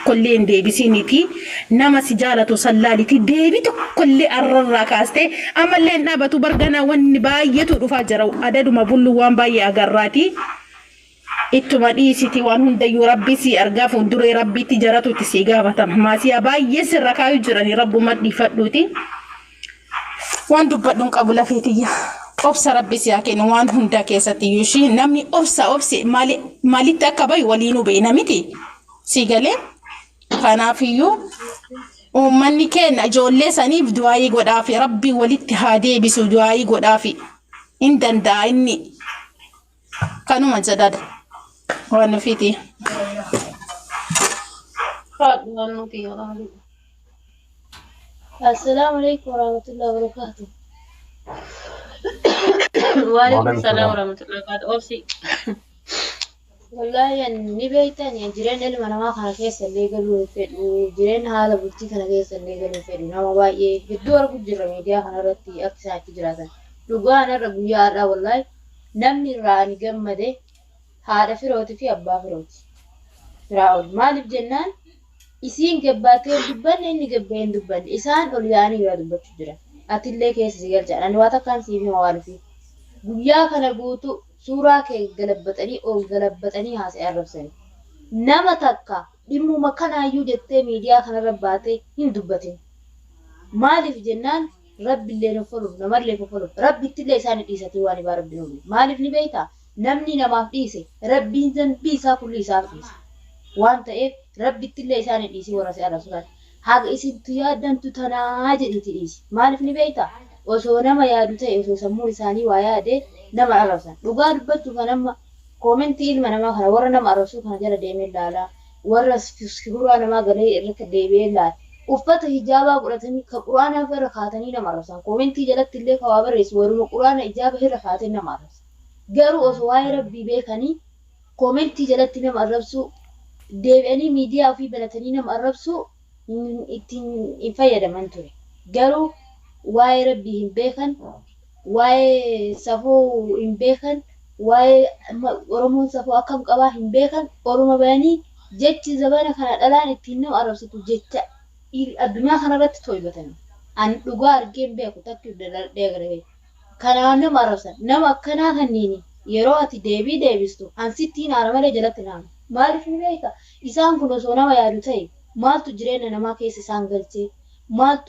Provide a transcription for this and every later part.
كلين دي بسينيتي نما سجالة صلالتي ديبي كل الركاستي أما اللي نابتو برغنا ونبايتو رفاجرو عدد ما بلو وان باي أغراتي إتما ديسيتي وان هندي ربي سي أرغاف وندري ربي تجارتو تسيغافة ما سي أباي يسر ركاو جراني ربو مدي فدوتي وان دبادون قبل فيتي أبصر ربي سياكين وان هندا كيساتي يوشي نمني أبصر مالي تاكباي ولينو بينامتي سيغالي كان فيو ومني كان أجولي سنيف دعائي قدافي ربي والاتحادي بسو دعائي قدافي إندن دايني كانوا مجدد وانا فيتي السلام عليكم ورحمة الله وبركاته. وعليكم السلام ورحمة الله وبركاته. أوفسي والله يعني بيتاني جيران اللي ما أنا خنا كيس اللي قالوا في جيران هذا بنتي خنا كيس اللي قالوا في نما باي بدور بجرا ميديا خنا رتي أكثر تجرا لقوا ربو يا والله نمني راني جمده هذا فروتي في أبا فروتي راول مالي بجنان إسين جباتين دبان إني جبين دبان إسان أولياني يراد بتجرا أتلي كيس زيال جانا نواتا كان سيفي موارفي بيا خنا بوتو سورة كي قلبتني أو قلبتني هاس أعرفني نما تكا دمو مكانا يوجد ميديا خنا رباتي هندبتين مالي في جنان رب اللي نفلو نمر اللي نفلو رب تلي سان ديساتي واني بارب نومي مالي في نبيتا نمني نما ديسي رب إنزن بيسا كل إساف ديسي وانت إيه رب تلي سان ديسي وراسي أرسلان هاق إسن تيادن تتناجد تديسي مالي في نبيتا وسو نما يادو تأي وسو سمو إساني ويادي نما أرسلان لغا ربطو فنما كومنتي إلما نما خنا ورا نما أرسو خنا جرى ديمي لالا ورا سكروا نما غلي رك ديمي لالا uffata hijaabaa godhatanii ka quraana irra kaatanii nama arrabsan koomentii jalatti illee ka waa barreessu waruma quraana hijaaba irra kaatee nama arrabsa garuu osoo waa'ee rabbii beekanii koomentii jalatti nama arrabsu deebi'anii miidiyaa ofii banatanii nama arrabsu ittiin hin fayyadaman ture garuu waa'ee rabbii hin beekan waa'ee safuu hin beekan waa'ee oromoon safuu akkam qabaa hin beekan oruma bayanii jechi zabana kana dhalaan ittiin nama arrabsatu jecha الدنيا خنا رت توي بتنا عن لقار جيم بيكو تكتب دغري كان نما رسن نما كنا هنيني يرواتي ديبستو عن 60 عرمله جلتنا مالف نبيكا إسان كنو سونا ما يارتي مال تجرين نما كيس سانغلتي مال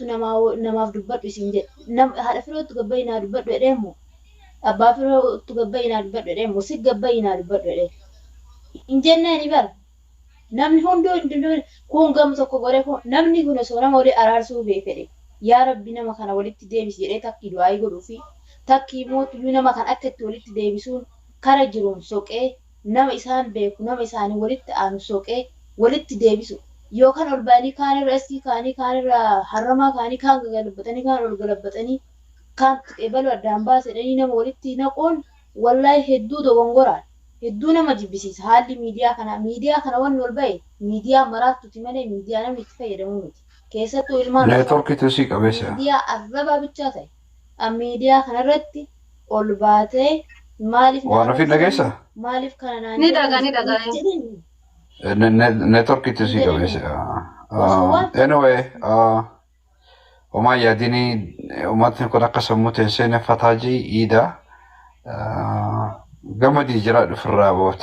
نما دبت بسنج نم هذا فرو تقبينا دبت ديمو أبا فرو تقبينا دبت ديمو سيقبينا دبت ديمو إن جنة نبر namni hunduu kun gamsa ko gore ko namni kun soorama wali araarsu beekede yaa rabbi nama kana walitti deebis jedhee takki du'aa godhuu fi takki mootu nama kan akka itti walitti deebisuun kara jiruun soqee nama isaan beeku nama isaanii walitti aanu soqee walitti deebisu yookaan ol baanii kaan irra iskii kaanii kaan irra harramaa kaanii kaan galabbatanii kaan ol galabbatanii kaan ebalu addaan baasedhanii nama walitti naquun wallahi hedduu dogongoraan hedduu nama jibbisiisa haalli miidiyaa kana waan wal ba'e miidiyaa maraattuti malee miidiyaa namni itti fayyadamu miti keessattuu ilmaan neetworkii tusii qabeessa miidiyaa arrabaa bichaa ta'e miidiyaa kanarratti ol baatee maaliif waan ofii dhageessa maaliif kana naan ni dhagaa neetworkii tusii qabeessa anyway وما يديني وماتني كنا قسم متنسين فتاجي إيدا قمدي جراد في الرابوت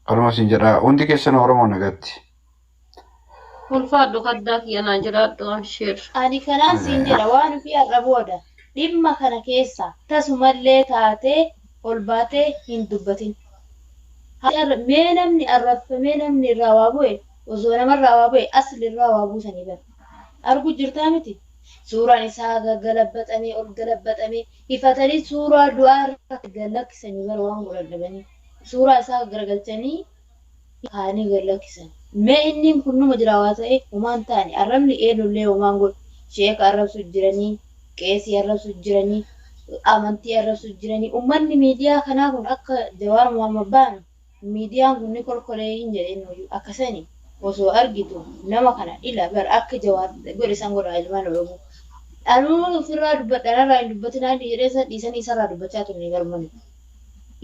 قالوا سنجرا وندي كيسن ورمو نغتي كل فادو قداك يا جراد وانشير أنا كنا سنجرا وانو في الرابودا لما كان كيسا تسمى تاتي والباتي هندوبتين مينمني الرف مينمني الروابوي وزونا من الروابوي أصل الروابو سنيبا أرجو جرتامتي سورة نساء قلبتني أو قلبتني يفتري سورة دوار قلك سني بروان قلبني سورة نساء قلبتني هاني قلك سن ما إني كنا مجراوات ومان تاني الرمل إيه اللي ومان قل شيخ الرب سجرني كيسي الرب سجرني أمانتي الرب سجرني أمني ميديا خنا كن أك جوار مبان ميديا كن نقول كلين جرينو أكسني وسو أرجيتو نما كنا إلا بر أك جوار قولي سانقول علمان لومو أنا في الراد بدنا راي بدنا ديرسا ديسان إسرار بتشاتو من غيرمني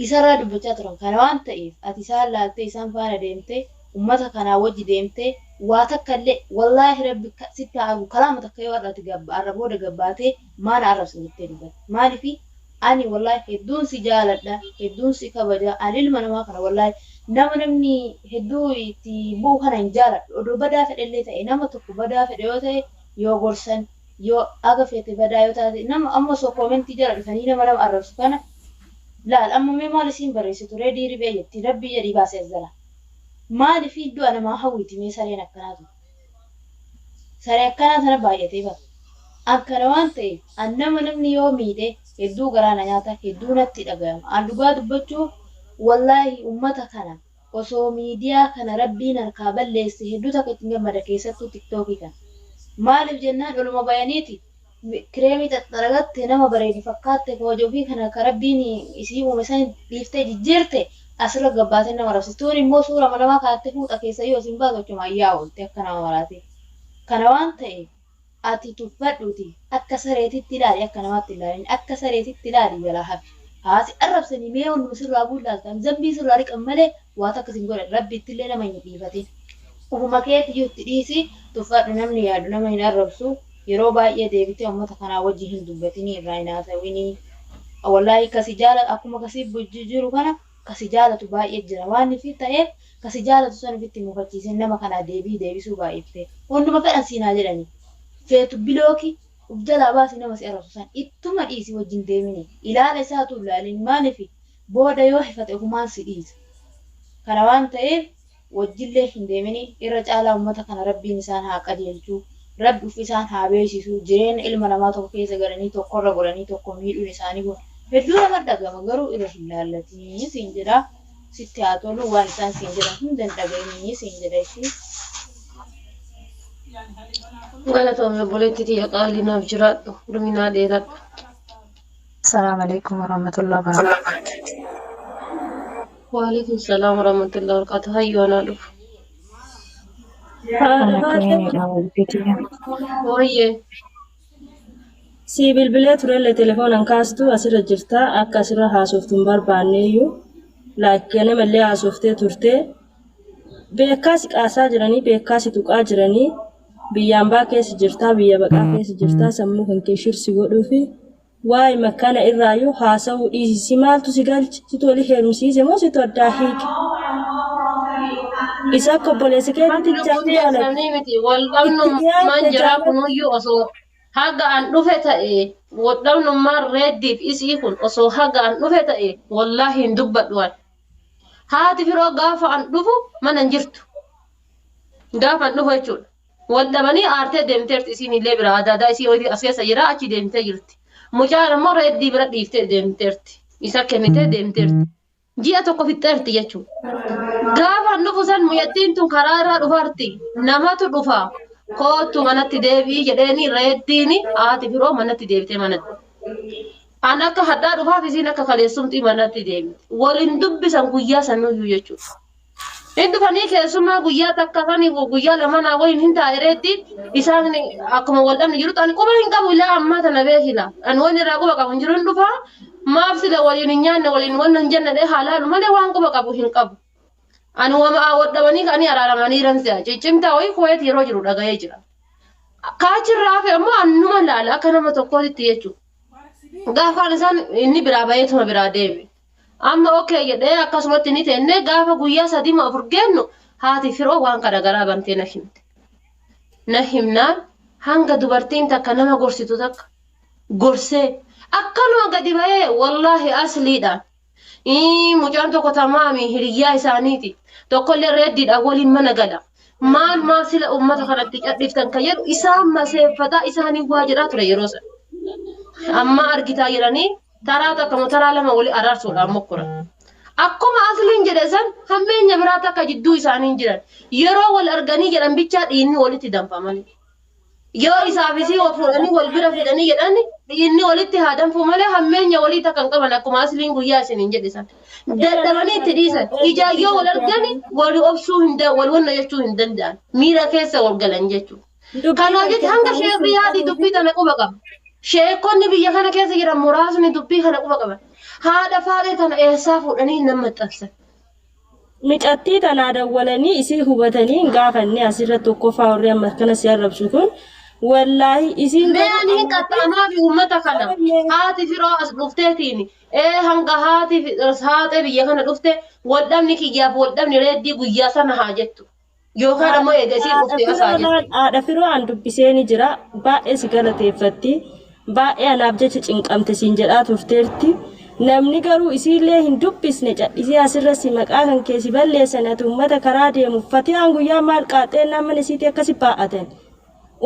إسرار بتشاتو كان وانت إف أتسال لا تيسان فانا ديمتي ومتى كان وجه ديمتي واتكلم والله ربي ستة عقو كلامك كيو أرد تجب عربو دجباتي ما نعرف سنتين ما في أني والله هدون سجالة ده هدون سكبجة أنا لما ما كان والله نمني هدو تبو هنا إنجالة ودو بدا في اللي تاي نما تكو بدا في اليوتي يو غرسن يو أغفيت بدا يوتي نما أما سو كومنتي جرى فنينا ما لم أعرف كنا لا الأمم ما لسين بريسة تريدي ربيع تربي يري باس الزلا ما في دو أنا ما حويتي ميسارين أكناتو ساري أكنات أنا بايتي بس أكنوان تي أنما نمني يومي ده هدو غرانا نياتا هدو نتي دغام أندوغا دبچو والله أمتا كنا وسو ميديا كان ربينا الكابل ليس هدو تكتنجا مدكيسة تيك توكي كان مالف جنان علوم بيانيتي كريمي تترغت تنما بريدي فكات فوجو في كان كربيني يسيبو مثلا ليفتي جيرتي أسرق قباتنا ورسستوني مو سورة منما كاتفو تكيسة يو سنبادو كما ياول تكنا مراتي كنوان تي ati tuffadhuuti akka sareetitti ilaali akka namaatti ilaalin akka sareetitti ilaali jalaa hafi haasi arrabsanii mee hunduma sirraa bullaaltan zambii sirraa riqan malee waa takka sin godhan rabbitti illee nama hin dhiifatin ufuma keetti iyyuutti dhiisi tuffadhu namni yaadu nama hin arrabsu yeroo baay'ee deebitee uummata kanaa wajji hin dubbatinii irraa hin haasawinii wallaahi kasi jaalatu akkuma kasii bujji jiru kana kasi jaalatu baay'ee jira waan ifi ta'eef kasi jaalatu san ofitti mufachiisin nama kanaa deebisuu baay'ifte hunduma fedhan siinaa jedhanii feetu bilooki ubdala baasi nama si arrabsan ittuma dhiisi wajjin deemini ilaala isaatu ilaalin maalifi booda yoo hifate ofumaan si dhiisa kana waan ta'eef wajjillee hin deemini irra caalaa uummata kana rabbiin isaan haa qajeelchuu rabbi uf isaan haa beeksisuu jireenya ilma namaa tokko keessa galanii tokkorra godhanii tokko miidhuun isaanii kun hedduu nama dhagama garuu irra hin laallatinii siin jedha sitti haa tolu waan isaan siin jedhan hunda hin dhaga'inii siin jedha ishii galatoomee obboleettii qaalii naaf jiraadhu dhuminaa dheeradha. السلام عليكم ورحمة الله وبركاته. Waalaikum salaam warahmatullahi wabarakatuh. Hayyoo anaa dhufu. أنا كوني أول فيديو. Hooyyee. Si bilbilee turelle telefoonaan kaastu asirra jirta akka asirra haasoftuun barbaanneeyyuu laakkee mallee haasoftee turtee beekaasi qaasaa jiranii beekaasi tuqaa jiranii biyyaan baa keessa jirtaa biyya baqaa keessa jirtaa sammuu kan kee shirsi godhuufi waa'ee makana irraayyuu haasa'uu dhiisisi maaltu si galchi si toli heerumsiise moo si toddaa hiike isa akka obboleessi keetti Namni miti walqabnummaan jiraa kunuyyuu osoo haga an dhufe ta'e walqabnummaan reeddiif isii kun osoo haga an dhufe ta'e wallaahi hin dubbadhuwan. Haati firoo gaafa an dhufu mana hin jirtu. Gaafa an dhufu jechuudha. Waldhabanii aartee deemteerti isiin illee bira adaadaa isii ho'itii as keessa jira achi deemtee jirti. Mucaan ammoo reeddii bira dhiiftee deemteerti. Isa kennitee deemteerti. Ji'a tokko fixxeerti jechuudha. Gaafa an dhufu san mucattiin tun karaa irraa dhufarti. Namatu dhufa. Kootu manatti deebii jedheeni reeddiini haati firoo manatti deebitee manatti. An akka haddaa dhufaaf isiin akka kaleessumtii manatti deebite. Waliin dubbisan guyyaa sanuyyuu jechuudha. Inni dhufanii keessumaa guyyaa takka sanii guyyaa lamanaa waliin hin taa'e reeddiin isaan akkuma wal dhabne jirutti ani quba hin qabu ilaa ammaa tana beekila. Ani wanni irraa quba qabu hin jiru hin dhufaa. Maaf sila waliin hin nyaanne waliin wanna hin jenne haalaalu malee waan quba qabu hin qabu. Ani wama awwadhabanii ka'anii araaramanii jiran si'a ciccimtaa wayii kuweet yeroo jiru dhaga'ee jira. Kaachirraa fi ammoo annuma laala akka nama tokkootti jechuudha. Gaafaan isaan inni biraa baay'eetuma biraa deeme. Amma okee jedhee akkasumatti ni teennee gaafa guyyaa sadii ma afur geennu haati firoo waan kana garaa bantee na himte. Na himnaan hanga dubartiin takka nama gorsitu takka gorsee akkanuma gadi ba'ee wallaahi asliidhaan. Mucaan tokko tamaami hiriyyaa isaaniiti. Tokkollee reeddiidhaan waliin mana gala. Maal sila uummata kanatti cadhiftan kan jedhu isaan maseeffataa isaanii waa jedhaa ture yeroo sana. Amma argitaa jedhanii taraa takka taraa lama walii araarsuudhaan mokkoran. Akkuma asliin jedhe san hammeenya biraa takka jidduu isaanii jiran yeroo wal arganii jedhan bichaa dhiinni walitti danfamanii. Yoo isaafisii of fuudhanii wal bira fidanii jedhani dhiinni walitti haa danfu malee hammeenya walii takka hin qaban akkuma asliin guyyaa isiniin jedhe san. Dadhabanii itti dhiisan ijaayyoo wal argani walii obsuu wal wanna jechuu hin danda'an miira keessa wal galan jechuudha. Kanaaf jecha hanga sheerri yaadii dubbii tana quba qaba. Sheekonni biyya kana keessa jiran muraasni dubbii kana quba qaban. Haadha faadhee tana eessaa fuudhanii nama maxxansan. Micattii tanaa dawwalanii isii hubatanii hin gaafanne asirra tokkoffaa warri amma kana si arrabsu kun wallaahi isiin Meeni qaxxaamaa fi uummata kana haati firoo as dhufteetiin hanga haati biyya kana dhufte waldhabni kiyyaaf waldhabni reeddii guyyaa sana haa jettu. Yookaan ammoo eegasii dhuftee asaa jettu. haadha firoo an dubbisee ni jira baay'ee si galateeffatti baay'ee anaaf jecha cinqamte siin jedhaa turteerti. Namni garuu isiillee hin dubbisne cadhisee asirra si maqaa kan keessi balleessan ati uummata karaa deemu uffatee guyyaa maal qaaxee namni isiitti akkasi baa'atan.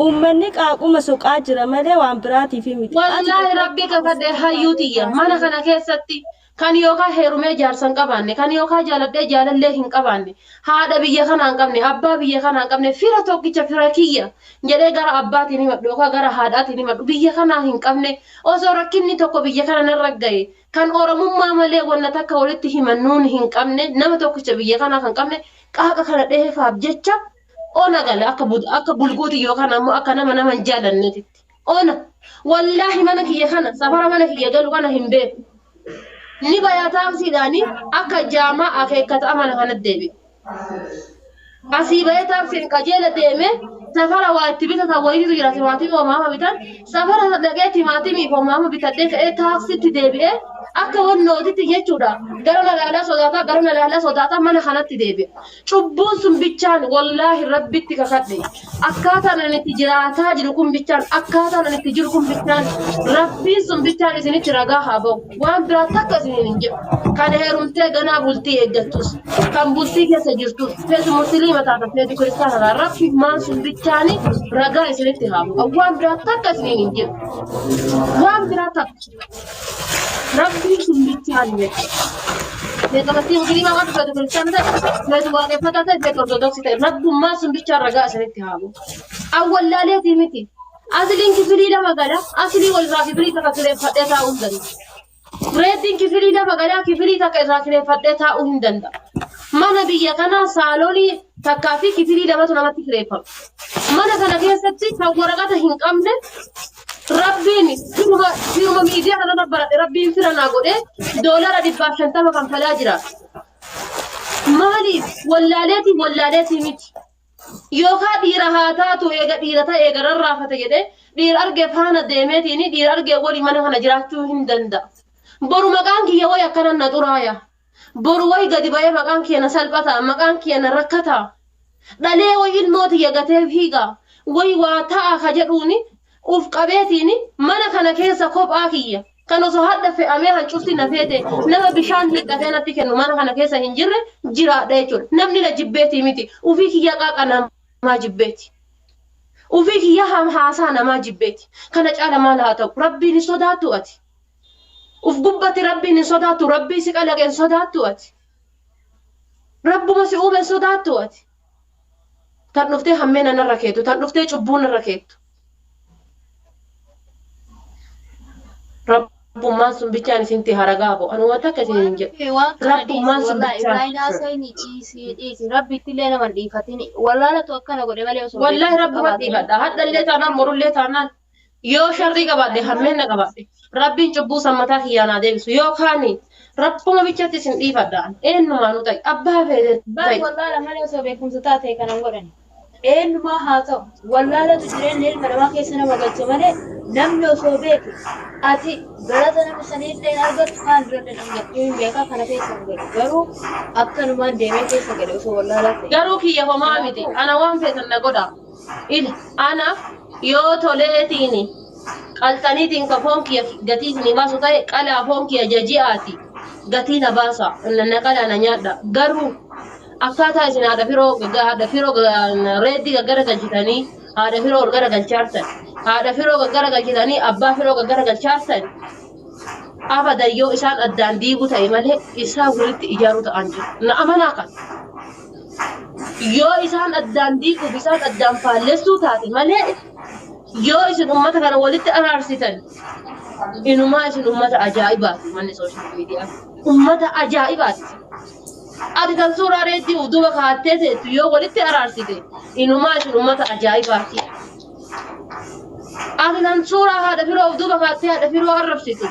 Uummanni qaaquma soqaa jira malee waan biraatiif miti. Wallaahi rabbii kakadhee hayyuutiyya mana kana keessatti kan yookaan heerumee jaarsan qabaanne kan yookaan jaaladhee jaalallee hin qabaanne haadha biyya kanaa hin qabne abbaa biyya kanaa hin qabne fira tokkicha fira kiyya jedhee gara abbaatiin himadhu yookaan gara haadhaatiin himadhu biyya kanaa hin qabne osoo rakkinni tokko biyya kana narra gahe kan oromummaa malee wanna takka walitti himannuun hin qabne nama tokkicha biyya kanaa kan qabne qaaqa kana dheefaaf jecha ona gale akka bulguuti yookaan ammoo akka nama hin jaalanneetitti ona wallaahi mana kiyya kana safara mana kiyya galu kana hin beeku. Ni bayaa taaksiidhaani akka jaamaa akeekkata amana kanatti deebi'e. Asii bahee taaksiin qajeela deeme safara waa itti bitatan wayiitu jira timaatimii homaama bitan safara dhaqee timaatimii homaama bitadhee ka'ee taaksiitti deebi'ee akka wannootitti jechuudha. Gara magaalaa sodaataa mana kanatti deebi'e. Cubbuun sun bichaan wallaahi rabbitti kakadhe. Akkaataan ani itti jiraataa jiru kun bichaan akkaataan ani itti jiru kun bichaan rabbiin sun bichaan isinitti ragaa haa ba'u. Waan biraa takka isiniin hin jiru. Kan heerumtee ganaa bultii eeggattus kan bultii keessa jirtus feetu musliima taata feetu kiristaanaa rabbi maan sun bichaani ragaa isinitti haa ba'u. Waan biraa takka isiniin hin jiru. Waan biraa takka. Rabbi sun bichaan beekamatti musliima waan feetu kiristaanaa feetu waaqeffataa ta'e feetu ortodoksii ta'e rabbummaa sun bichaan ragaa isinitti haa ba'u. Awwallaaleetii miti. Asliin kifilii lama gala aslii walirraa kifilii takka kireeffadhee taa'uu hin danda'u. Reetiin kifilii lama gala kifilii takka irraa kireeffadhee taa'uu hin danda'u. Mana biyya kanaa saaloonii takkaa fi kifilii lamatu namatti kireeffama. Mana kana keessatti kan waraqata hin qabne rabbiin firuma miidiyaa kanarra baradhe rabbiin fira naa godhee $150 kan falaa jira. Maaliif wallaaleetii miti. Yookaan dhiira haa taatu eega dhiira ta'e eega rarraafate jedhee dhiira argee faana deemeetiin dhiira argee walii mana kana jiraachuu hin danda'a. Boru maqaan kiyya wayi akkana na xuraaya. Boru wayi gadi ba'ee maqaan kiyya na salphata maqaan kiyya na rakkata. Dhalee wayi ilmooti yagatee fiiga wayi waa ta'a ka jedhuuni uf qabeetiin mana kana keessa kophaa kiyya. Kan osoo hadda fe'amee hancufti na feete nama bishaan hiiqqatee natti kennu mana kana keessa hin jirre jiraadha jechuudha. Namni na jibbeetii miti. Ufii kiyya qaaqa namaa jibbeeti. Ufii kiyya haasaa namaa jibbeeti. Kana caala maal haa ta'u rabbiin hin sodaattu ati. Uf gubbatti rabbiin hin sodaattu rabbii si qalaqee hin sodaattu ati. Rabbuma si uume hin sodaattu ati. Tan dhuftee hammeen narra keettu tan dhuftee cubbuun narra keettu. Rabbummaan sun bichaan isinti haragaa bo'u. Anu wanta akka isin hin jedhu. Rabbummaan sun bichaan. Rabbitti illee nama dhiifatin. Wallaalatu akkana godhe malee osoo. Wallahi rabbuma dhiifadha. Hadda illee taanaan morullee taanaan yoo sharrii qabaadhe hammeen na qabaadhe. Rabbiin cubbuu sammataa kiyyaanaa deebisu yookaan rabbuma bichatti isin dhiifadhaan eenyumaa nu ta'e abbaa feete ta'e. Wallaala malee osoo beekumsa taate kanan godhan. Eenyumaa haa ta'u wallaalatu jireenya ilma namaa keessa nama galcha malee namni osoo beeku ati galata nama saniillee argattu kaan duratti dhangattuu hin beekaa kana keessa hin galu garuu akkanumaan deemee keessa gale osoo wallaalaa ta'e. Garuu kiyya homaa miti ana waan feetan na godha. Ana yoo toleetiini qalxaniitiin ka foon kiyya gatii isin baasu ta'e qalaa foon kiyya jaji'aati gatii na baasa na qalaa na nyaadha garuu akkaataa isin haadha firoo reeddii gaggara galchitanii haadha firoo gaggara galchaartan haadha firoo gaggara galchitanii abbaa firoo gaggara galchaartan abadan yoo isaan addaan diigu ta'e malee isaan walitti ijaaruu ta'an jiru na amanaa kan yoo isaan addaan diiguuf isaan addaan faallessuu taate malee yoo isin ummata kana walitti araarsitan inumaa isin ummata ajaa'ibaati manni sooshaal miidiyaa ummata ajaa'ibaati. Ati kan suuraa reeddii uduba kaattee teettu yoo walitti araarsite inumaa isin ummata ajaa'ibaati. Ati kan suuraa haadha firoo uduba kaattee haadha firoo arrabsitu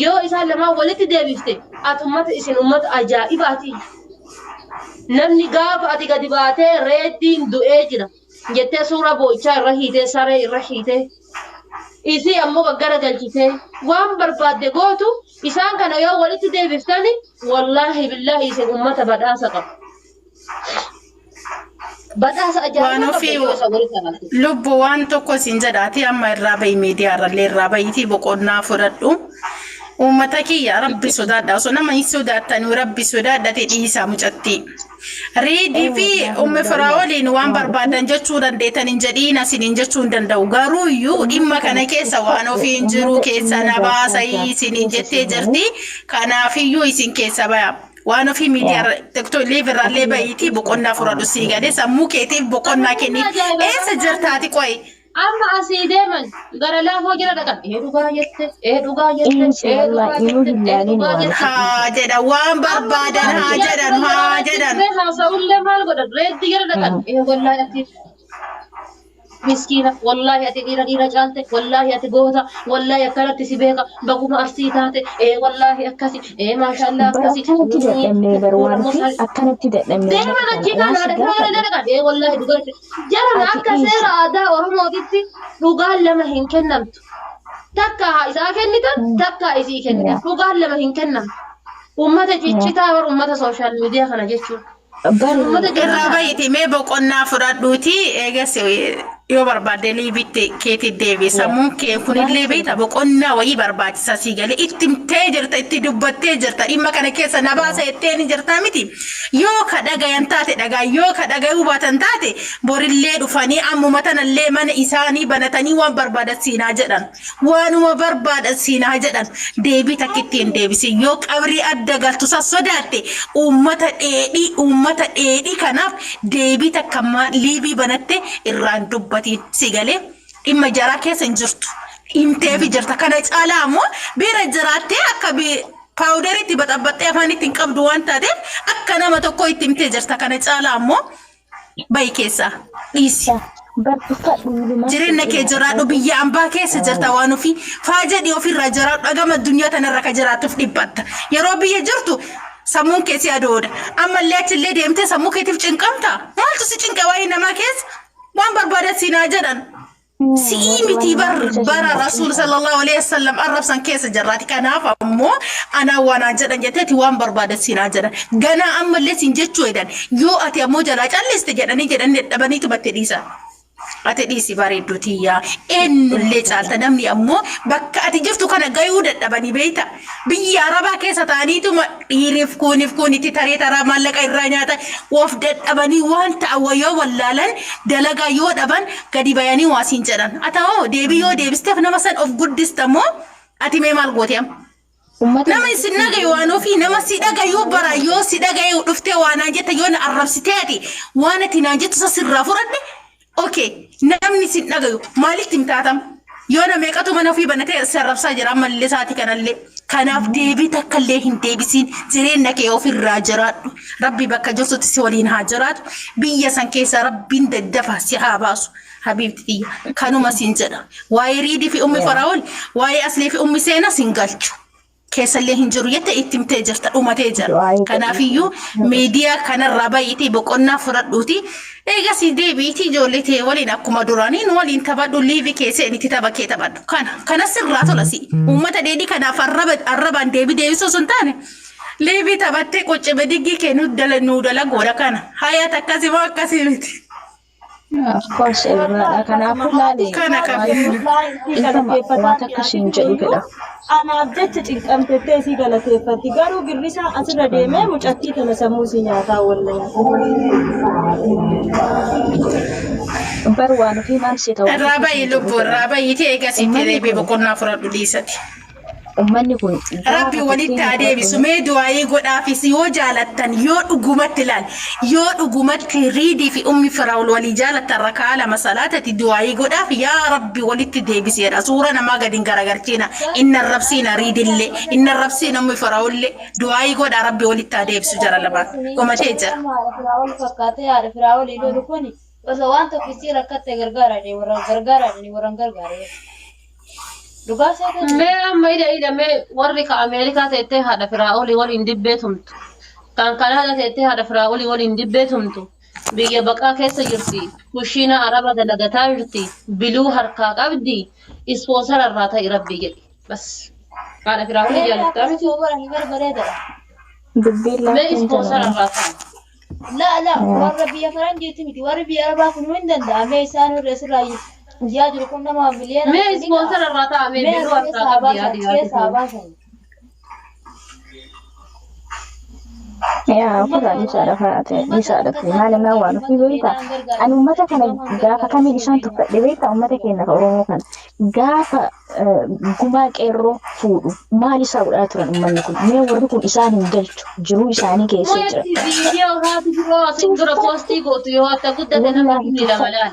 yoo isaan lamaan walitti deebifte ati ummata isin ummata ajaa'ibaati. namni gaafa ati gadi baatee reeddiin du'ee jira jettee suura boo'ichaa irra hiitee saree irra hiitee isii ammoo gaggara galchitee waan barbaadde gootu isaan kana yoo walitti deebiftani wallaahi billaahi isin ummata badhaasa qabu. Badhaasa ajaa'iba qabu yoo isa walitti hafe. Lubbu waan tokko siin jedhaati amma irraa bahi miidiyaa irrallee irraa bahiitii boqonnaa fudhadhu. Uummata kiyya rabbi sodaadha osoo nama hin sodaattanii rabbi sodaadhate dhiisaa mucatti. Riidii fi ummi firaa'oliin waan barbaadan jechuu dandeettan hin jedhiin asiniin jechuu hin danda'u. Garuu iyyuu dhimma kana keessa waan ofiin jiru keessa na baasayii isiniin jettee jirti. Kanaafiyyuu isin keessa baya. Waan ofii miidiyaa tiktookii irraallee bahiitii boqonnaa fudhadhu sii galee sammuu keetiif boqonnaa kenni. Eessa jirtaati qo'i? Amma asii deeman gara laafoo jira dhaqan dhugaa jette dhugaa jette dhugaa jette haa jedhan waan barbaadan haa jedhan haa jedhan. Haasa'ullee maal godhan reetti jira dhaqan wallaahi ati miskiina wallaahi ati dhiira caalte wallaahi ati goota wallaahi akkanatti si beeka baguma arsii taate wallaahi akkasi maashaallah akkasi. Akkanatti dadhabnee. Deeman achii kan haadha kana dhaqan wallaahi dhugaa jaran akka seera aadaa Oromootitti dhugaan lama hin kennamtu. Takka isaa kennitan takka isii kennitan dhugaan lama hin kennamtu. Uummata ciccitaa warra uummata sooshaal miidiyaa kana jechuudha. Irraa bahiitii mee boqonnaa fudhadhuuti eegas yoo barbaadde liibitti keetti deebi sammuun kee kunillee beekta boqonnaa wayii barbaachisa sii galee itti himtee jirta itti dubbattee jirta dhimma kana keessa na baasa jettee ni jirta miti yoo ka dhagayan taate dhagaa yoo ka dhagayuu baatan taate borillee dhufanii ammuma tanallee mana isaanii banatanii waan barbaadan siinaa jedhan waanuma barbaadan siinaa jedhan deebii takkitti hin deebisi yoo qabrii adda galtu sodaatte uummata dheedhii kanaaf deebii takka liibii banatte irraan dubba. Sigalee dhimma jaraa keessa hin jirtu. Himtee fi jirta kana caalaa ammoo bira jiraattee akka paawudariitti baxabbaxxee afaan ittiin qabdu waan taateef akka nama tokko itti himtee jirta kana caalaa ammoo bahi keessaa dhiisi. Jireenya kee jiraadhu biyya ambaa keessa jirta waan ofii faajadhii ofirraa jiraadhu dhagama addunyaa tanarra ka jiraatuuf dhibbatta. Yeroo biyya jirtu sammuun keessi adooda. Ammallee achillee deemtee sammuu keetiif cinqamta. Maaltu si cinqa waa'ee namaa keessa? waan barbaadan siinaa jedhan si'ii miti bara rasuul sallallahu alaihi wasallam arrabsan keessa jarraati kanaaf ammoo anaa waanaa jedhan jetteeti waan barbaadan siinaa jedhan ganaa ammallee siin jechuu edan yoo ati ammoo jalaa calliste jedhanii dhabaniitu batte dhiisan. Ati dhiisi bareedduutiyyaa eenyullee caalta namni ammoo bakka ati jirtu kana gayuu dadhabanii beeyta biyya arabaa keessa ta'aniitu dhiiriif kuunitti taree taraa maallaqa irraa nyaata of dadhabanii waan ta'an yoo wallaalan dalagaa yoo dhaban gadi bayanii waasiin jedhan ata'oo deebii yoo deebisteef nama san of guddistamoo ati mee maal goote nama si dhagayu waan ofii nama si dhagayu bara yoo si dhagayu dhuftee waanaan jetta yoo na arrabsitee ati waan ati naan jettu sasirraa fudhadhe. Okay, namni sin dhagayu maaliif timtaatam yoo na meeqatu mana ofii banatee sarrabsaa jira ammallee saati kanallee kanaaf deebii takkallee hin deebisiin jireenya kee ofirraa jiraadhu rabbi bakka jirtutti si waliin haa jiraatu biyya san keessa rabbiin daddafa si haa baasu habiibti xiyya kanuma sin jedha waa'ee riidii fi ummi faraa'ol waa'ee aslee fi ummi seena sin galchu keessallee hin jiru jette itti himtee jirta dhumatee jira kanaafiyyuu miidiyaa kanarraa baay'itee boqonnaa fudhadhuuti. Egaa si deebiitii ijoollee ta'e waliin akkuma duraaniin waliin taphadhu liivi keessee inni taphakee taphadhu kana sirraa tola si uummata dheedhii kanaaf arrabaan deebisuu sun taane liivi taphattee qoccebe diggii kee nu dalagoodha kana hayaat akkasii moo akkasii miti. Of course, kanaafuu laali. Kana waan akka siin jedhu fedha. Anaaf jecha cinqamtettee si galateeffatti garuu girrisaa asirra deemee mucattii tana sammuu si nyaataa wallahi. Bar waan ofii maal si ta'u. Raabayi lubbuu raabayi ta'e eegasitti deebii boqonnaa fudhadhu dhiisati. Ummanni kun Rabbi walitti adeebisu mee du'aayii godhaafis yoo jaalattan yoo dhugumatti ilaal yoo dhugumatti riidii fi ummi firaa'ol walii jaalattan rakaa lama salaatati du'aayii godhaaf yaa Rabbi walitti deebiseedha suura namaa gadi hin garagarchiina inna rabsiina riidillee inna rabsiina ummi firaa'ollee du'aayii godhaa Rabbi walitti adeebisu jara lamaan qomatee jira. Firaa'ol fakkaatee yaada firaa'ol ilolu kuni osoo waan tokko isii rakkatte gargaaranii warran gargaaree. Mee amma ida mee warri ka Ameerikaa ta'ettee haadha firaa'olii waliin dibbeetumtu. Kan kana teettee haadha firaa olii waliin dibbeetumtu. Biyya baqaa keessa jirti. Kushiina araba dalagataa jirti. Biluu harkaa qabdi. Ispoonsara irraa ta'e rabbii jedhi. Bas. Haadha firaa olii jaallattaa miti. dubbiin Mee laakiin ispoonsara jedhama. irraa ta'e. لا ورا بيا فرنجي متي ورا بيا أربعة كل من دندا أمي سانو رسراي جاجر كنا ما بلينا Mee ispoonsara irraa ta'e. Mee biluu harkaa qabdi yaadi yaadi. Yaa ofirraa dhiisaadha faate dhiisaadha fi maalimaa waan ofii beektaa ani uummata kana gaafa kamiin isaan tuffadhe beektaa uummata keenya ka Oromoo kana gaafa gumaa qeerroo fuudhu maal isaa godhaa turan uummanni kun mee warri kun isaan hin galchu jiruu isaanii keessa jira. Mooti viidiyoo haati biroo asin dura poostii gootu yoo akka guddate nama inni lama laala.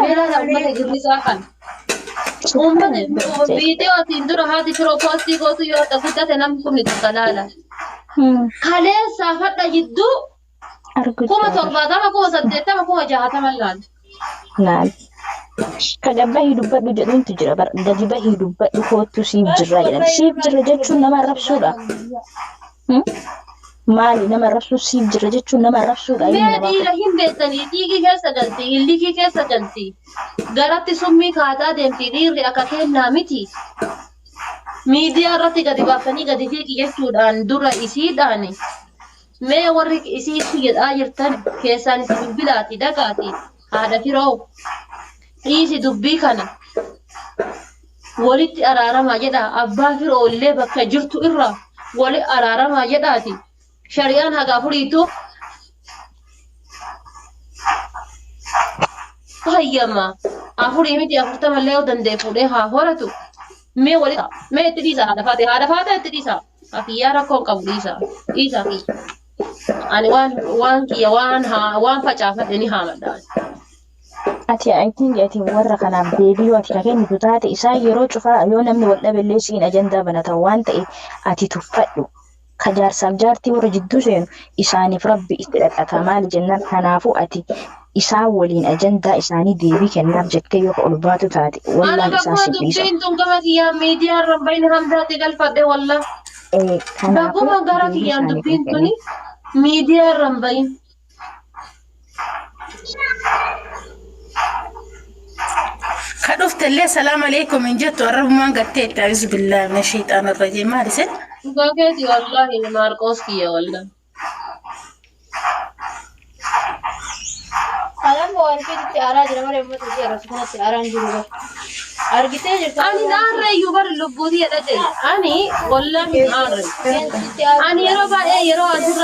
Meelaadha uummata girrisaa kan. Uummata viidiyoo asin dura haati biroo poostii gootu yoo akka guddate namni kun itti laala. Kaleessa fadha jidduu kuma 70 kuma 80 kuma 60 laal. Laal. Ka gabaa dubbadhu jedhuuntu jira gadi bahii dubbadhu kootu siif jirra jedhan siif jirra jechuun nama arrabsuudha. Maali nama arrabsuu siif jirra jechuun nama arrabsuudha. Mee dhiira hin beektanii dhiigi keessa galti illikii keessa galti garatti summii kaataa deemti dhiirri akka kennaa miti. Miidiyaa irratti gadi baasanii gadi fiigi jechuudhaan dura isiidhaan mee warri isiitti jedhaa jirtan keessaan isi dubbilaati dhagaati haadha firoo dhiisi dubbii kana walitti araaramaa jedha abbaa firoo illee bakka jirtu irraa wali araaramaa jedhaati shari'aan haga furiitu hayyama afurii miti 40 illee yoo danda'e fuudhee haa horatu. Mee wali mee itti dhiisa haadha faate itti dhiisa afiyyaa rakkoon qabu dhiisa fi ani waan kiyya waan facaafadhe ni haamadhaan. Ati ayitiin ati warra kanaaf deebii ati ka kennitu taate isaa yeroo cufaa yoo namni wal dhabeellee siin ajandaa banatan waan ta'e ati tuffadhu ka jaarsaaf jaartii warra jidduu seenu isaaniif rabbi itti dhaqata maali jennaan kanaafuu ati isaan waliin ajandaa isaanii deebii kennaaf jettee yoo ol baatu taate wallaan isaan sibiisa. Ana dubbiin gama kiyyaan miidiyaa irra baay'ina hamdaatti galfadhe walla. Bakkuma gara kiyyaan dubbiin tuni miidiyaa irra baay'ina. Ka dhuftellee salaam alaikum hin jettu arrabumaan gattee itti abisu billaa mina shayxaan irra jee maali sen? Dhugaa keeti wallaahi maarqoos kiyya walla. Alam waan keetti aaraa jira malee uummata ishee arrabsu kanatti aaraan jiru argitee jirta. Ani naarreeyyuu bar lubbuutii jedhate ani wallaahi naarre. Ani yeroo baay'ee yeroo asirra